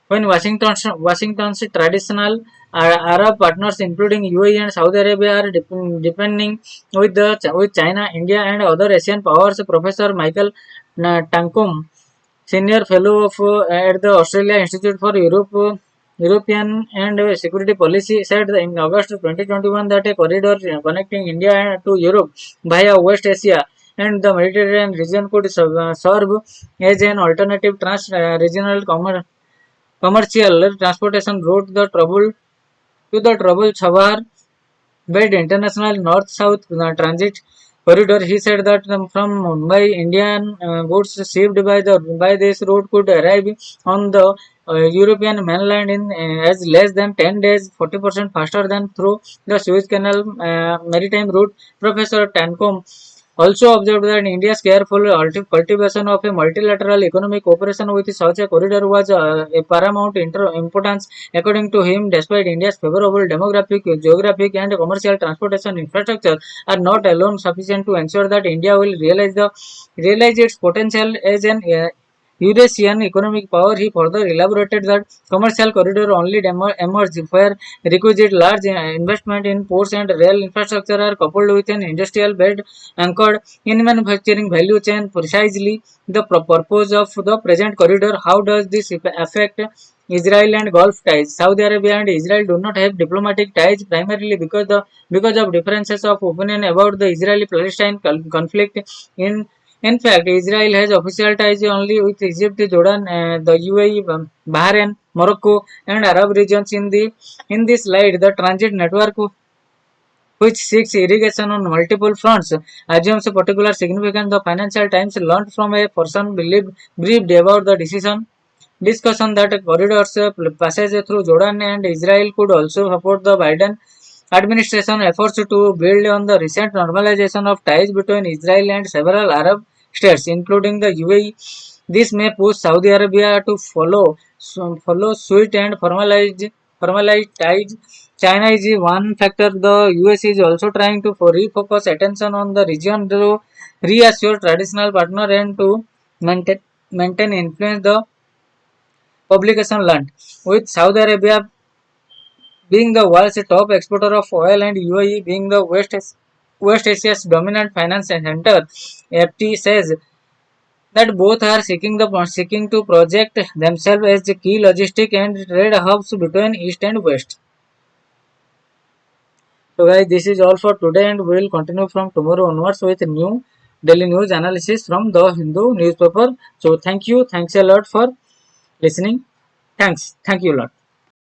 A: when Washington's traditional Arab partners, including UAE and Saudi Arabia, are depending with China, India, and other Asian powers. Professor Michael Tankum, senior fellow at the Australia Institute for European and Security Policy, said in August 2021 that a corridor connecting India to Europe via West Asia and the Mediterranean region could serve as an alternative trans-regional commercial transportation route the troubled Chabahar Bed International North-South Transit Corridor. He said that from Mumbai, Indian goods shipped by this route could arrive on the European mainland in as less than 10 days, 40% faster than through the Suez Canal maritime route. Professor Tancombe also observed that India's careful cultivation of a multilateral economic cooperation with such a corridor was a paramount importance. According to him, despite India's favorable demographic, geographic, and commercial transportation infrastructure are not alone sufficient to ensure that India will realize its potential as an Eurasian economic power. He further elaborated that commercial corridor only emerged where requisite large investment in ports and rail infrastructure are coupled with an industrial bed anchored in manufacturing value chain. Precisely the purpose of the present corridor. How does this affect Israel and Gulf ties? Saudi Arabia and Israel do not have diplomatic ties primarily because of differences of opinion about the Israeli-Palestine conflict. In fact, Israel has official ties only with Egypt, Jordan, the UAE, Bahrain, Morocco, and Arab regions. In this slide, the transit network which seeks irrigation on multiple fronts, assumes a particular significance. The Financial Times learned from a person briefed about the discussion that corridors passage through Jordan and Israel could also support the Biden administration efforts to build on the recent normalization of ties between Israel and several Arab states, including the UAE. This may push Saudi Arabia to follow suit and formalize ties. China is one factor. The US is also trying to refocus attention on the region to reassure traditional partner and to maintain influence. The publication learned with Saudi Arabia being the world's top exporter of oil and UAE being the West Asia's dominant finance center. FT says that both are seeking to project themselves as the key logistic and trade hubs between East and West. So guys, this is all for today and we will continue from tomorrow onwards with new daily news analysis from the Hindu newspaper. So thank you. Thanks a lot for listening. Thank you a lot.